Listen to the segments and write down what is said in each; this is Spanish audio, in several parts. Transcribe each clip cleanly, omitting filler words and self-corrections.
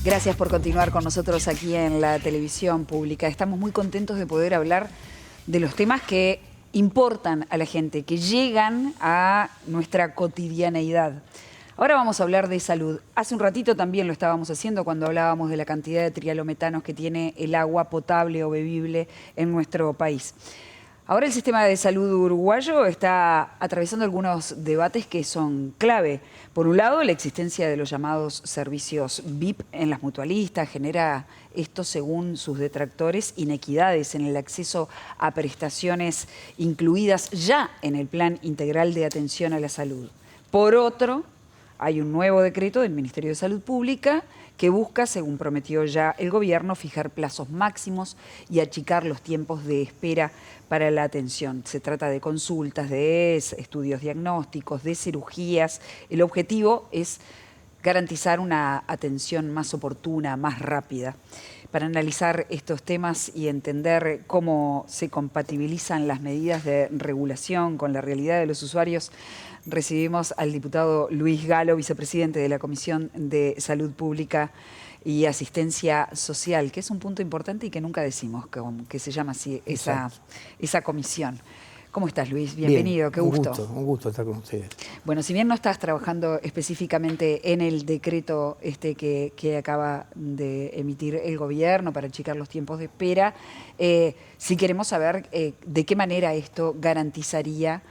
Gracias por continuar con nosotros aquí en la televisión pública. Estamos muy contentos de poder hablar de los temas que importan a la gente, que llegan a nuestra cotidianeidad. Ahora vamos a hablar de salud. Hace un ratito también lo estábamos haciendo cuando hablábamos de la cantidad de trialometanos que tiene el agua potable o bebible en nuestro país. Ahora el sistema de salud uruguayo está atravesando algunos debates que son clave. Por un lado, la existencia de los llamados servicios VIP en las mutualistas genera esto, según sus detractores, inequidades en el acceso a prestaciones incluidas ya en el Plan Integral de Atención a la Salud. Por otro, hay un nuevo decreto del Ministerio de Salud Pública que busca, según prometió ya el gobierno, fijar plazos máximos y achicar los tiempos de espera para la atención. Se trata de consultas, de estudios diagnósticos, de cirugías. El objetivo es garantizar una atención más oportuna, más rápida. Para analizar estos temas y entender cómo se compatibilizan las medidas de regulación con la realidad de los usuarios, recibimos al diputado Luis Galo, vicepresidente de la Comisión de Salud Pública y Asistencia Social, que es un punto importante y que nunca decimos, que se llama así esa comisión. ¿Cómo estás, Luis? Bienvenido, qué gusto. Un gusto estar con ustedes. Bueno, si bien no estás trabajando específicamente en el decreto que acaba de emitir el gobierno para achicar los tiempos de espera, sí queremos saber de qué manera esto garantizaría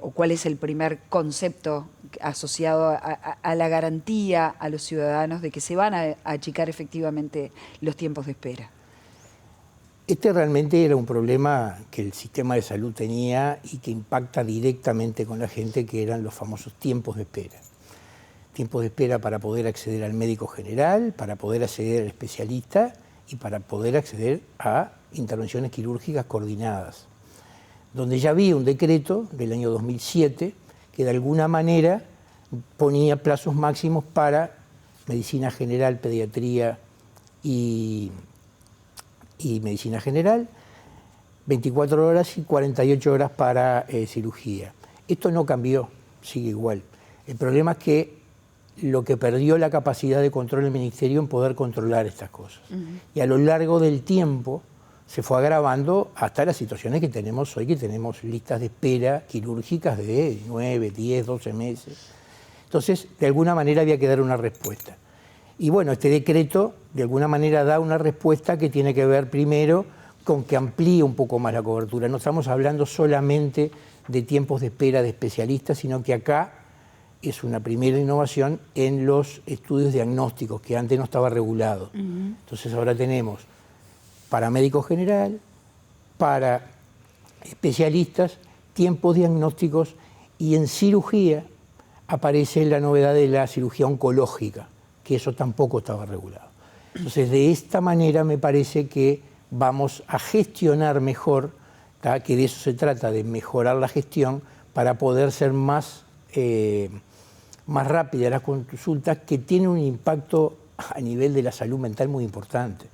o cuál es el primer concepto asociado a la garantía a los ciudadanos de que se van a achicar efectivamente los tiempos de espera. Este realmente era un problema que el sistema de salud tenía y que impacta directamente con la gente, que eran los famosos tiempos de espera. Tiempos de espera para poder acceder al médico general, para poder acceder al especialista y para poder acceder a intervenciones quirúrgicas coordinadas, donde ya había un decreto del año 2007 que de alguna manera ponía plazos máximos para medicina general, pediatría y medicina general, 24 horas y 48 horas para cirugía. Esto no cambió, sigue igual. El problema es que lo que perdió la capacidad de control del Ministerio en poder controlar estas cosas. Y a lo largo del tiempo se fue agravando hasta las situaciones que tenemos hoy, que tenemos listas de espera quirúrgicas de 9, 10, 12 meses. Entonces, de alguna manera había que dar una respuesta. Y bueno, este decreto de alguna manera da una respuesta que tiene que ver primero con que amplíe un poco más la cobertura. No estamos hablando solamente de tiempos de espera de especialistas, sino que acá es una primera innovación en los estudios diagnósticos, que antes no estaba regulado. Entonces ahora tenemos para médico general, para especialistas, tiempos diagnósticos, y en cirugía aparece la novedad de la cirugía oncológica, que eso tampoco estaba regulado. Entonces, de esta manera me parece que vamos a gestionar mejor, que de eso se trata, de mejorar la gestión para poder ser más rápida las consultas, que tiene un impacto a nivel de la salud mental muy importante.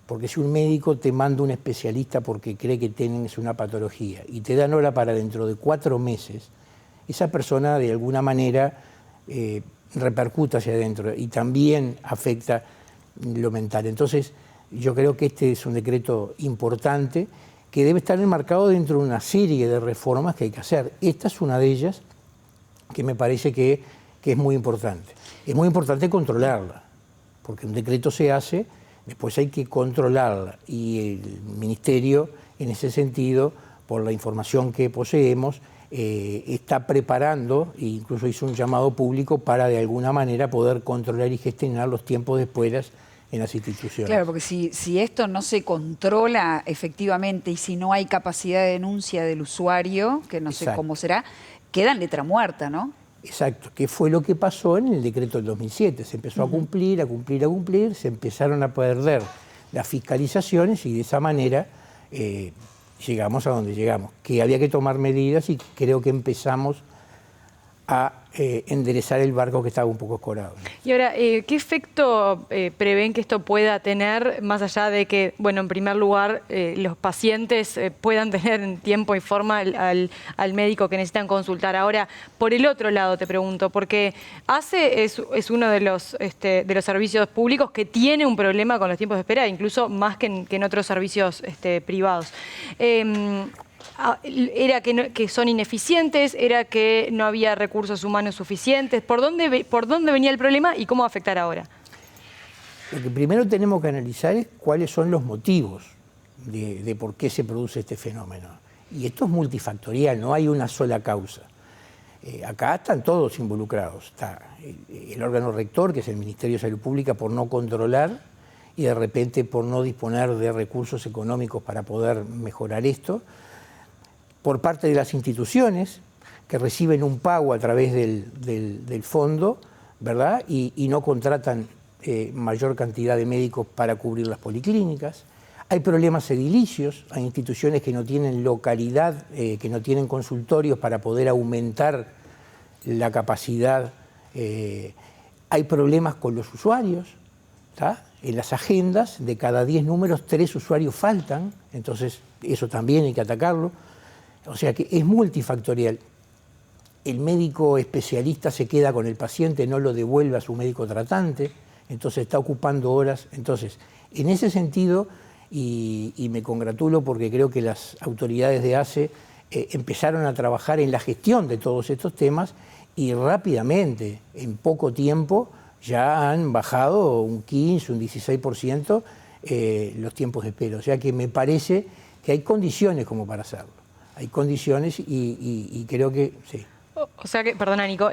Porque si un médico te manda un especialista porque cree que tienes una patología y te dan hora para dentro de 4 meses, esa persona de alguna manera repercute hacia adentro y también afecta lo mental. Entonces, yo creo que este es un decreto importante que debe estar enmarcado dentro de una serie de reformas que hay que hacer. Esta es una de ellas que me parece que es muy importante. Es muy importante controlarla, porque un decreto se hace, después hay que controlarla, y el Ministerio, en ese sentido, por la información que poseemos, está preparando, e incluso hizo un llamado público para de alguna manera poder controlar y gestionar los tiempos de espera en las instituciones. Claro, porque si esto no se controla efectivamente y si no hay capacidad de denuncia del usuario, que no sé cómo será, queda en letra muerta, ¿no? Exacto, que fue lo que pasó en el decreto del 2007. Se empezó a cumplir, se empezaron a perder las fiscalizaciones y de esa manera llegamos a donde llegamos, que había que tomar medidas, y creo que empezamos a enderezar el barco que estaba un poco escorado. Y ahora, ¿qué efecto prevén que esto pueda tener, más allá de que, bueno, en primer lugar, los pacientes puedan tener en tiempo y forma al médico que necesitan consultar? Ahora, por el otro lado te pregunto, porque ACE es uno de los servicios públicos que tiene un problema con los tiempos de espera, incluso más que en otros servicios privados. ¿Era que son ineficientes? ¿Era que no había recursos humanos suficientes? ¿Por dónde venía el problema y cómo va a afectar ahora? Lo que primero tenemos que analizar es cuáles son los motivos de por qué se produce este fenómeno. Y esto es multifactorial, no hay una sola causa. Acá están todos involucrados. Está el órgano rector, que es el Ministerio de Salud Pública, por no controlar y de repente por no disponer de recursos económicos para poder mejorar esto. Por parte de las instituciones, que reciben un pago a través del fondo, ¿verdad? Y no contratan mayor cantidad de médicos para cubrir las policlínicas. Hay problemas edilicios, hay instituciones que no tienen localidad, que no tienen consultorios para poder aumentar la capacidad. Hay problemas con los usuarios, ¿tá? En las agendas, de cada 10 números, 3 usuarios faltan, entonces eso también hay que atacarlo. O sea que es multifactorial. El médico especialista se queda con el paciente, no lo devuelve a su médico tratante, entonces está ocupando horas. Entonces, en ese sentido, y me congratulo porque creo que las autoridades de ACE empezaron a trabajar en la gestión de todos estos temas y rápidamente, en poco tiempo, ya han bajado un 15, un 16% los tiempos de espera. O sea que me parece que hay condiciones como para hacerlo. Hay condiciones y creo que sí. O sea que, perdona Nico,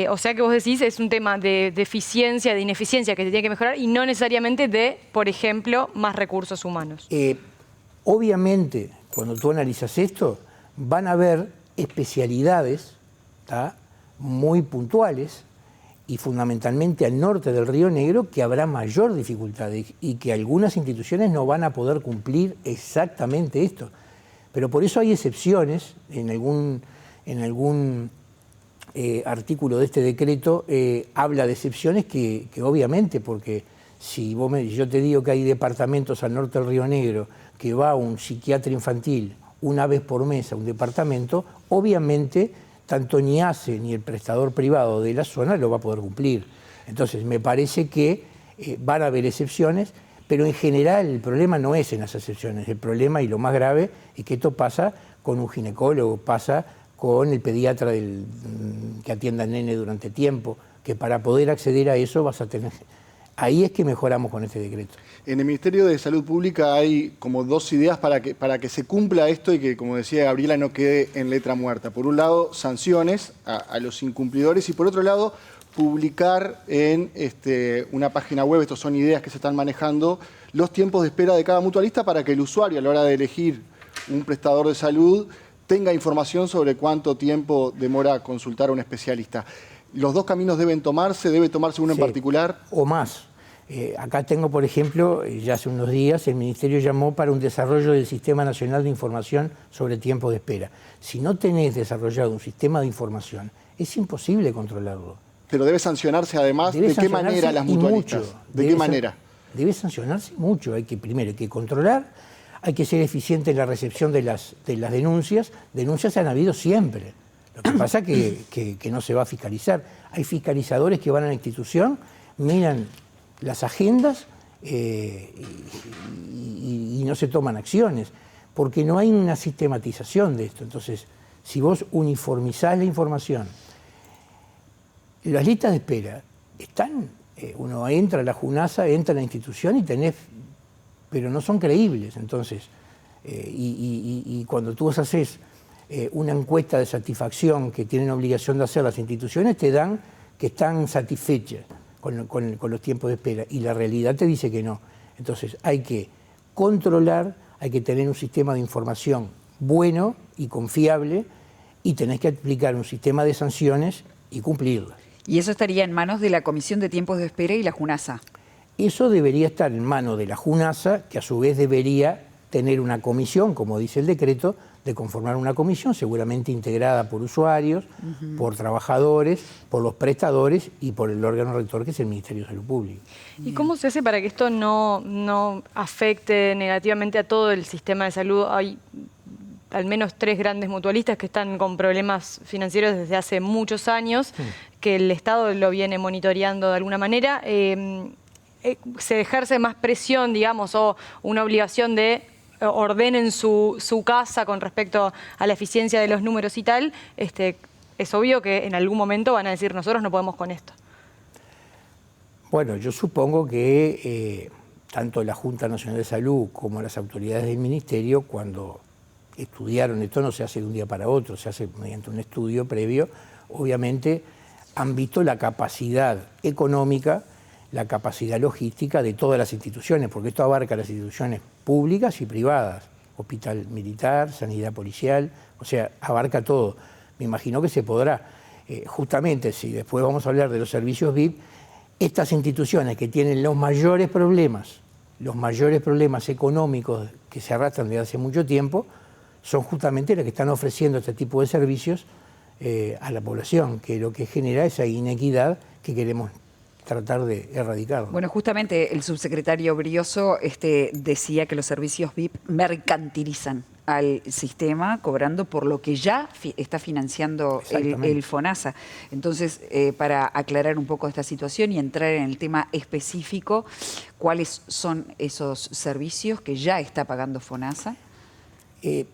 o sea que vos decís es un tema de eficiencia, de ineficiencia que se tiene que mejorar y no necesariamente de, por ejemplo, más recursos humanos. Obviamente, cuando tú analizas esto, van a haber especialidades, ¿tá?, muy puntuales y fundamentalmente al norte del Río Negro que habrá mayor dificultad y que algunas instituciones no van a poder cumplir exactamente esto. Pero por eso hay excepciones, en algún artículo de este decreto habla de excepciones que obviamente, porque si yo te digo que hay departamentos al norte del Río Negro que va un psiquiatra infantil una vez por mes a un departamento, obviamente tanto ni ACE ni el prestador privado de la zona lo va a poder cumplir. Entonces me parece que van a haber excepciones, pero en general el problema no es en las excepciones. El problema, y lo más grave, es que esto pasa con un ginecólogo, pasa con el pediatra que atienda al nene durante tiempo, que para poder acceder a eso vas a tener... Ahí es que mejoramos con este decreto. En el Ministerio de Salud Pública hay como 2 ideas para que se cumpla esto y que, como decía Gabriela, no quede en letra muerta. Por un lado, sanciones a los incumplidores y por otro lado, publicar en una página web, estos son ideas que se están manejando, los tiempos de espera de cada mutualista para que el usuario a la hora de elegir un prestador de salud tenga información sobre cuánto tiempo demora consultar a un especialista. ¿Los 2 caminos deben tomarse? ¿Debe tomarse uno en particular? O más. Acá tengo, por ejemplo, ya hace unos días el Ministerio llamó para un desarrollo del Sistema Nacional de Información sobre tiempo de espera. Si no tenés desarrollado un sistema de información, es imposible controlarlo. Pero debe sancionarse además. ¿De qué manera las mutualistas? ¿De qué manera? Debe sancionarse mucho. Primero hay que controlar, hay que ser eficiente en la recepción de las denuncias. Denuncias han habido siempre. Lo que pasa es que no se va a fiscalizar. Hay fiscalizadores que van a la institución, miran las agendas y no se toman acciones, porque no hay una sistematización de esto. Entonces, si vos uniformizás la información, las listas de espera están, uno entra a la JUNASA, entra a la institución y tenés, pero no son creíbles. Entonces, y cuando tú haces una encuesta de satisfacción que tienen obligación de hacer las instituciones, te dan que están satisfechas con los tiempos de espera y la realidad te dice que no. Entonces hay que controlar, hay que tener un sistema de información bueno y confiable y tenés que aplicar un sistema de sanciones y cumplirlas. Y eso estaría en manos de la Comisión de Tiempos de Espera y la JUNASA. Eso debería estar en manos de la JUNASA, que a su vez debería tener una comisión, como dice el decreto, de conformar una comisión seguramente integrada por usuarios, por trabajadores, por los prestadores y por el órgano rector que es el Ministerio de Salud Pública. ¿Y cómo se hace para que esto no afecte negativamente a todo el sistema de salud? Hay al menos 3 grandes mutualistas que están con problemas financieros desde hace muchos años, que el Estado lo viene monitoreando de alguna manera. Se ejerce más presión, digamos, o una obligación de ordenen su casa con respecto a la eficiencia de los números y tal, es obvio que en algún momento van a decir nosotros no podemos con esto. Bueno, yo supongo que tanto la Junta Nacional de Salud como las autoridades del Ministerio, cuando estudiaron, esto no se hace de un día para otro, se hace mediante un estudio previo, obviamente han visto la capacidad económica, la capacidad logística de todas las instituciones, porque esto abarca las instituciones públicas y privadas, hospital militar, sanidad policial, o sea, abarca todo. Me imagino que se podrá. Justamente, si después vamos a hablar de los servicios VIP, estas instituciones que tienen los mayores problemas económicos que se arrastran desde hace mucho tiempo, son justamente las que están ofreciendo este tipo de servicios a la población, que lo que genera esa inequidad que queremos tratar de erradicar. Bueno, justamente el subsecretario Brioso decía que los servicios VIP mercantilizan al sistema, cobrando por lo que ya está financiando el FONASA. Entonces, para aclarar un poco esta situación y entrar en el tema específico, ¿cuáles son esos servicios que ya está pagando FONASA? En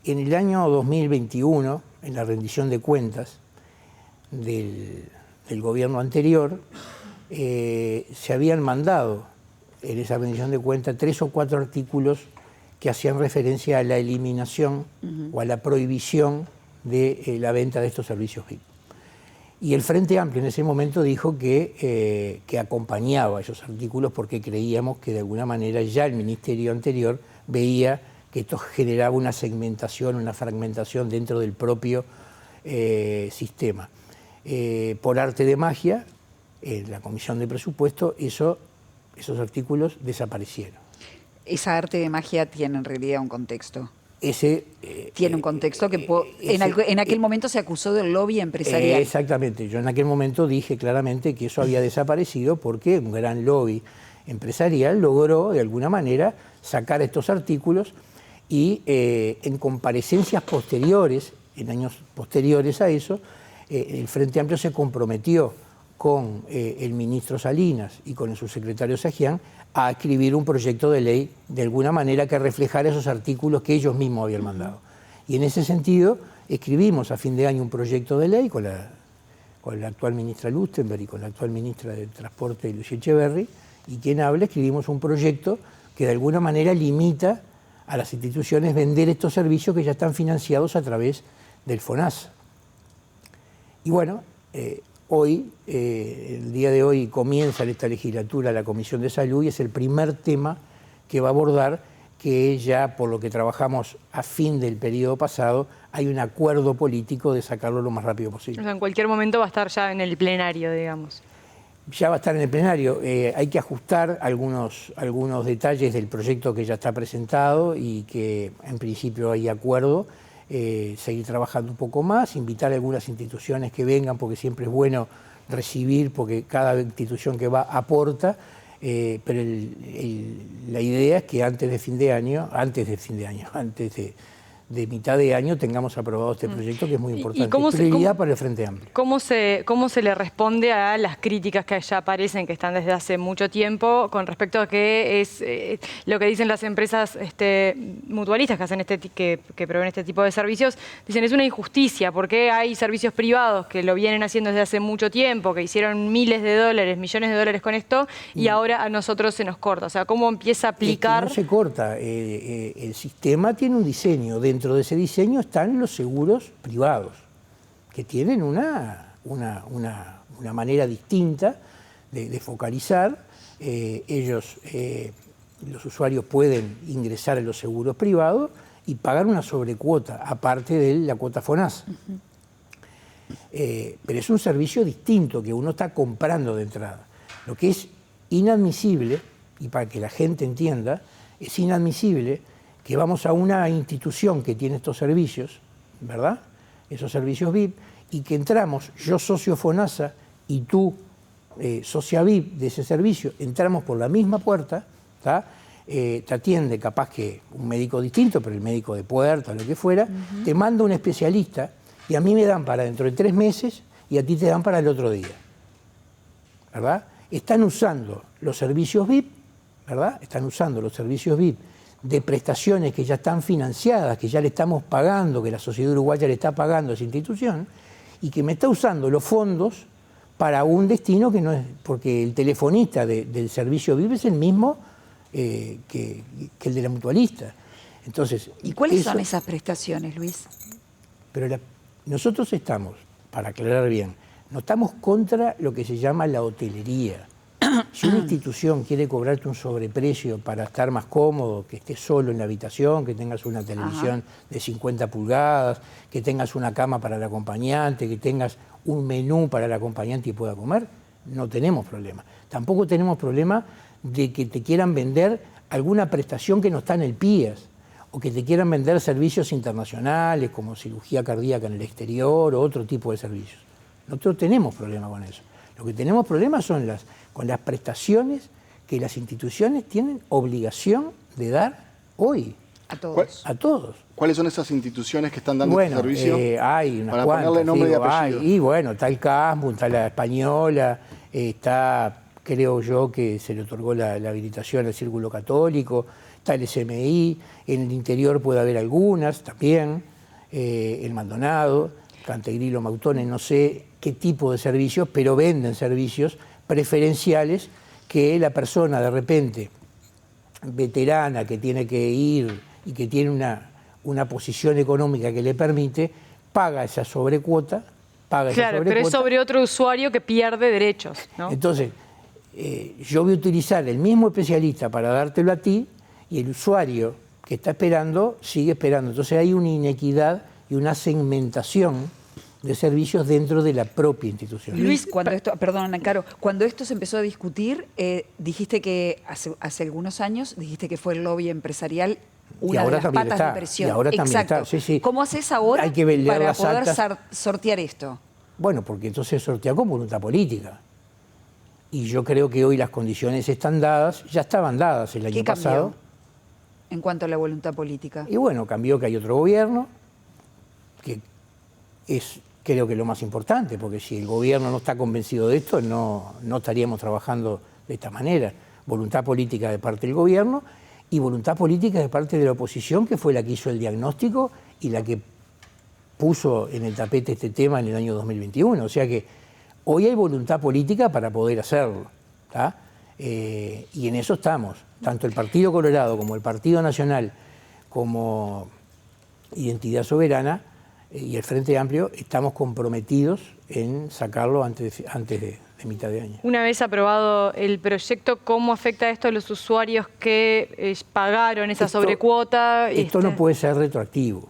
el año 2021, en la rendición de cuentas del gobierno anterior, se habían mandado en esa rendición de cuentas 3 o 4 artículos que hacían referencia a la eliminación o a la prohibición de la venta de estos servicios VIP. Y el Frente Amplio en ese momento dijo que acompañaba esos artículos porque creíamos que de alguna manera ya el ministerio anterior veía que esto generaba una segmentación, una fragmentación dentro del propio sistema. Por arte de magia, en la Comisión de Presupuesto, esos artículos desaparecieron. Esa arte de magia tiene en realidad un contexto. Tiene un contexto que en aquel momento se acusó del lobby empresarial. Exactamente. Yo en aquel momento dije claramente que eso había desaparecido porque un gran lobby empresarial logró, de alguna manera, sacar estos artículos y en comparecencias posteriores, en años posteriores a eso, el Frente Amplio se comprometió con el ministro Salinas y con el subsecretario Sajian a escribir un proyecto de ley de alguna manera que reflejara esos artículos que ellos mismos habían mandado. Y en ese sentido escribimos a fin de año un proyecto de ley con la actual ministra Lustenberg y con la actual ministra de Transporte, Lucía Echeverri, y quien habla, escribimos un proyecto que de alguna manera limita a las instituciones vender estos servicios que ya están financiados a través del FONASA. Y bueno, el día de hoy comienza en esta legislatura la Comisión de Salud y es el primer tema que va a abordar, que ya por lo que trabajamos a fin del periodo pasado, hay un acuerdo político de sacarlo lo más rápido posible. O sea, en cualquier momento va a estar ya en el plenario, digamos. Ya va a estar en el plenario. Hay que ajustar algunos detalles del proyecto que ya está presentado y que en principio hay acuerdo. Seguir trabajando un poco más, invitar a algunas instituciones que vengan, porque siempre es bueno recibir, porque cada institución que va aporta, pero la idea es que antes de mitad de año tengamos aprobado este proyecto, que es muy importante. Prioridad para el Frente Amplio. ¿Cómo se le responde a las críticas que ya aparecen, que están desde hace mucho tiempo, con respecto a que es lo que dicen las empresas mutualistas que hacen que proveen este tipo de servicios? Dicen, es una injusticia, porque hay servicios privados que lo vienen haciendo desde hace mucho tiempo, que hicieron miles de dólares, millones de dólares con esto, y ahora a nosotros se nos corta. O sea, ¿cómo empieza a aplicar? Es que no se corta. El sistema tiene un diseño. Dentro de ese diseño están los seguros privados, que tienen una manera distinta de focalizar. Los usuarios pueden ingresar en los seguros privados y pagar una sobrecuota, aparte de la cuota FONASA. Pero es un servicio distinto que uno está comprando de entrada. Lo que es inadmisible, y para que la gente entienda, es inadmisible que vamos a una institución que tiene estos servicios, ¿verdad? Esos servicios VIP, y que entramos, yo socio FONASA y tú, socia VIP de ese servicio, entramos por la misma puerta, ¿tá? Te atiende capaz que un médico distinto, pero el médico de puerta, lo que fuera, te manda un especialista y a mí me dan para dentro de 3 meses y a ti te dan para el otro día, ¿verdad? Están usando los servicios VIP, ¿verdad? Están usando los servicios VIP de prestaciones que ya están financiadas, que ya le estamos pagando, que la sociedad uruguaya le está pagando a esa institución, y que me está usando los fondos para un destino que no es, porque el telefonista del servicio VIP es el mismo que el de la mutualista. Entonces, ¿y cuáles son esas prestaciones, Luis? Pero nosotros estamos, para aclarar bien, no estamos contra lo que se llama la hotelería. Si una institución quiere cobrarte un sobreprecio para estar más cómodo, que estés solo en la habitación, que tengas una televisión de 50 pulgadas, que tengas una cama para el acompañante, que tengas un menú para el acompañante y pueda comer, no tenemos problema. Tampoco tenemos problema de que te quieran vender alguna prestación que no está en el PIAS, o que te quieran vender servicios internacionales como cirugía cardíaca en el exterior o otro tipo de servicios. Nosotros tenemos problema con eso. Lo que tenemos problemas son con las prestaciones que las instituciones tienen obligación de dar hoy. A todos. A todos. ¿Cuáles son esas instituciones que están dando este servicio? Hay unas para cuantas. Ponerle nombre y apellido. Y bueno, está el CASMU, está la Española, está, creo yo, que se le otorgó la habilitación al Círculo Católico, está el SMI, en el interior puede haber algunas también, el Maldonado, Cantegrilo, Mautones, no sé qué tipo de servicios, pero venden servicios preferenciales que la persona de repente veterana que tiene que ir y que tiene una posición económica que le permite, paga esa sobrecuota. Claro, pero es sobre otro usuario que pierde derechos, ¿no? Entonces, yo voy a utilizar el mismo especialista para dártelo a ti y el usuario que está esperando sigue esperando. Entonces hay una inequidad y una segmentación de servicios dentro de la propia institución. Luis, perdón, Caro, cuando esto se empezó a discutir, dijiste que hace algunos años, dijiste que fue el lobby empresarial una de las patas de presión. Y ahora también está. Sí, sí. ¿Cómo haces ahora Hay que para poder sortear esto? Bueno, porque entonces sortea con voluntad política. Y yo creo que hoy las condiciones están dadas, ya estaban dadas el año pasado. ¿Qué cambió en cuanto a la voluntad política? Y bueno, cambió que hay otro gobierno, que es, creo que lo más importante, porque si el gobierno no está convencido de esto, no estaríamos trabajando de esta manera. Voluntad política de parte del gobierno y voluntad política de parte de la oposición, que fue la que hizo el diagnóstico y la que puso en el tapete este tema en el año 2021. O sea que hoy hay voluntad política para poder hacerlo, ¿tá? Y en eso estamos. Tanto el Partido Colorado como el Partido Nacional, como Identidad Soberana y el Frente Amplio, estamos comprometidos en sacarlo antes de mitad de año. Una vez aprobado el proyecto, ¿cómo afecta esto a los usuarios que pagaron esa sobrecuota? Esto no puede ser retroactivo,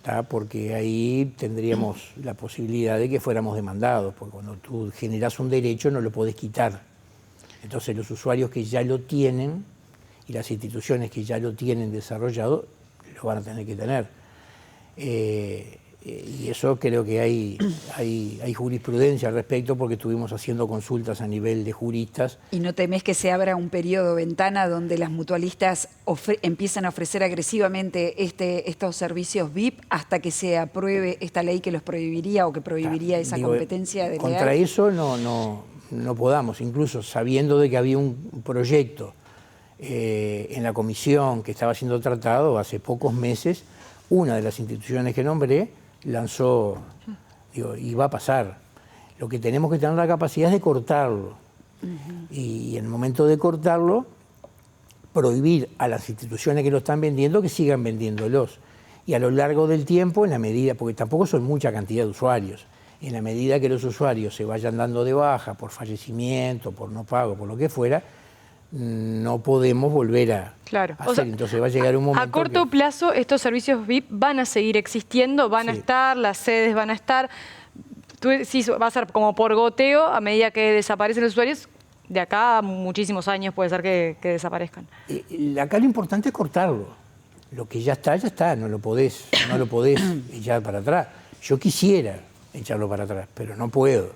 ¿tá? Porque ahí tendríamos la posibilidad de que fuéramos demandados, porque cuando tú generas un derecho no lo podés quitar. Entonces los usuarios que ya lo tienen y las instituciones que ya lo tienen desarrollado lo van a tener que tener. Y eso creo que hay jurisprudencia al respecto, porque estuvimos haciendo consultas a nivel de juristas. ¿Y no temés que se abra un periodo ventana donde las mutualistas empiezan a ofrecer agresivamente estos servicios VIP hasta que se apruebe esta ley que los prohibiría o que prohibiría esa competencia de contra eso no podamos, incluso sabiendo de que había un proyecto en la comisión que estaba siendo tratado hace pocos meses, una de las instituciones que nombré lanzó, y va a pasar. Lo que tenemos que tener la capacidad es de cortarlo. Y en el momento de cortarlo, prohibir a las instituciones que lo están vendiendo que sigan vendiéndolos. Y a lo largo del tiempo, en la medida, porque tampoco son mucha cantidad de usuarios, en la medida que los usuarios se vayan dando de baja por fallecimiento, por no pago, por lo que fuera, no podemos volver a hacer. O sea, entonces va a llegar un momento a corto plazo estos servicios VIP van a seguir existiendo, van a estar, las sedes van a estar. Tú decís, va a ser como por goteo a medida que desaparecen los usuarios. De acá a muchísimos años puede ser que desaparezcan. Acá lo importante es cortarlo. Lo que ya está, no lo podés echar para atrás. Yo quisiera echarlo para atrás, pero no puedo.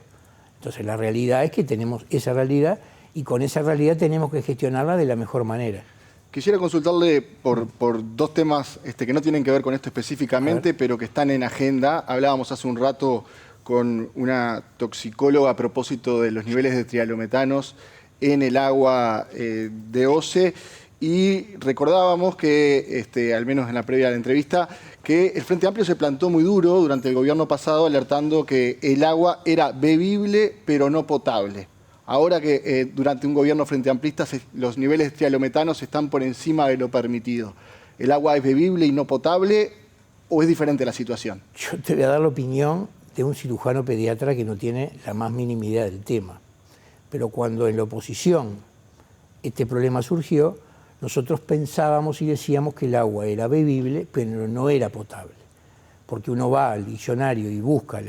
Entonces la realidad es que tenemos esa realidad y con esa realidad tenemos que gestionarla de la mejor manera. Quisiera consultarle por dos temas que no tienen que ver con esto específicamente, pero que están en agenda. Hablábamos hace un rato con una toxicóloga a propósito de los niveles de trialometanos en el agua de OCE y recordábamos que, al menos en la previa de la entrevista, que el Frente Amplio se plantó muy duro durante el gobierno pasado alertando que el agua era bebible pero no potable. Ahora que durante un gobierno frente amplista los niveles de trialometanos están por encima de lo permitido. ¿El agua es bebible y no potable o es diferente la situación? Yo te voy a dar la opinión de un cirujano pediatra que no tiene la más mínima idea del tema. Pero cuando en la oposición este problema surgió, nosotros pensábamos y decíamos que el agua era bebible, pero no era potable. Porque uno va al diccionario y busca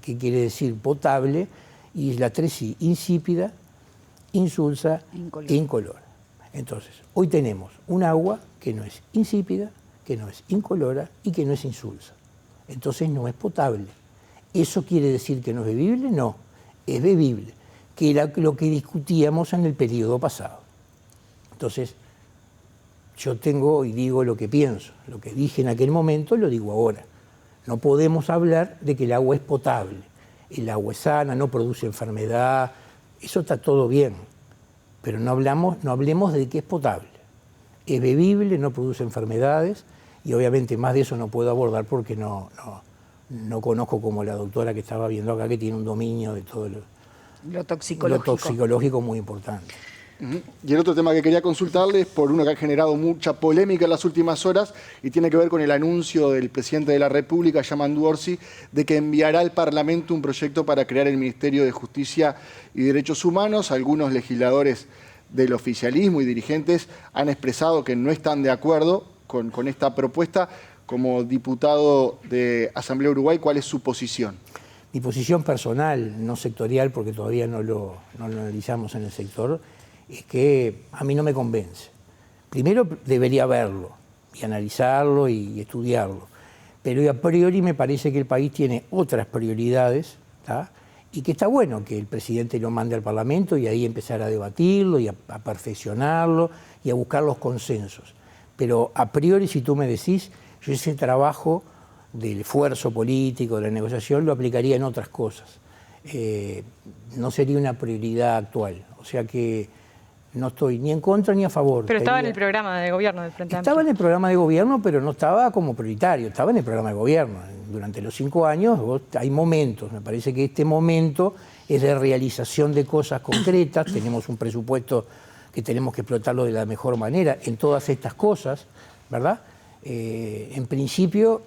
qué quiere decir potable, y es la 3I, insípida, insulsa e incolora. Entonces, hoy tenemos un agua que no es insípida, que no es incolora y que no es insulsa. Entonces no es potable. ¿Eso quiere decir que no es bebible? No, es bebible, que era lo que discutíamos en el periodo pasado. Entonces, yo tengo y digo lo que pienso, lo que dije en aquel momento lo digo ahora. No podemos hablar de que el agua es potable. El agua es sana, no produce enfermedad, eso está todo bien, pero no hablemos de que es potable. Es bebible, no produce enfermedades y obviamente más de eso no puedo abordar porque no conozco como la doctora que estaba viendo acá que tiene un dominio de todo lo toxicológico muy importante. Y el otro tema que quería consultarle es por uno que ha generado mucha polémica en las últimas horas y tiene que ver con el anuncio del presidente de la República, Yamandu Orsi, de que enviará al Parlamento un proyecto para crear el Ministerio de Justicia y Derechos Humanos. Algunos legisladores del oficialismo y dirigentes han expresado que no están de acuerdo con esta propuesta. Como diputado de Asamblea Uruguay, ¿cuál es su posición? Mi posición personal, no sectorial, porque todavía no lo analizamos en el sector, es que a mí no me convence. Primero debería verlo y analizarlo y estudiarlo, pero a priori me parece que el país tiene otras prioridades, ¿tá? Y que está bueno que el presidente lo mande al Parlamento y ahí empezar a debatirlo y a perfeccionarlo y a buscar los consensos. Pero a priori, si tú me decís, yo ese trabajo del esfuerzo político, de la negociación, lo aplicaría en otras cosas. No sería una prioridad actual. O sea que no estoy ni en contra ni a favor. Pero estaba en el programa de gobierno del Frente Amplio. Estaba en el programa de gobierno, pero no estaba como prioritario, estaba en el programa de gobierno. Durante los 5 años hay momentos, me parece que este momento es de realización de cosas concretas, tenemos un presupuesto que tenemos que explotarlo de la mejor manera en todas estas cosas, ¿verdad? En principio,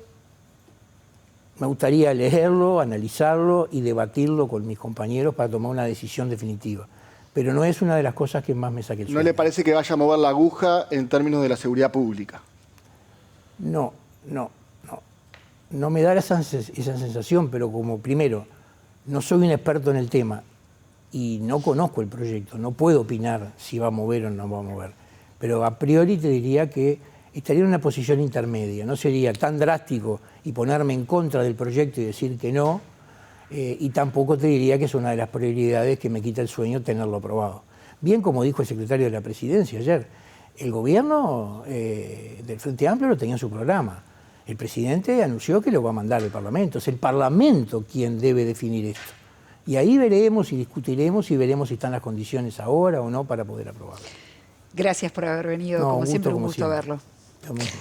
me gustaría leerlo, analizarlo y debatirlo con mis compañeros para tomar una decisión definitiva. Pero no es una de las cosas que más me saque el sueño. ¿No le parece que vaya a mover la aguja en términos de la seguridad pública? No me da esa sensación, pero como primero, no soy un experto en el tema y no conozco el proyecto, no puedo opinar si va a mover o no va a mover. Pero a priori te diría que estaría en una posición intermedia, no sería tan drástico y ponerme en contra del proyecto y decir que no, y tampoco te diría que es una de las prioridades que me quita el sueño tenerlo aprobado. Bien, como dijo el secretario de la Presidencia ayer, el gobierno del Frente Amplio lo tenía en su programa. El presidente anunció que lo va a mandar al Parlamento. Es el Parlamento quien debe definir esto. Y ahí veremos y discutiremos y veremos si están las condiciones ahora o no para poder aprobarlo. Gracias por haber venido. Como siempre, un gusto verlo. Lo mismo.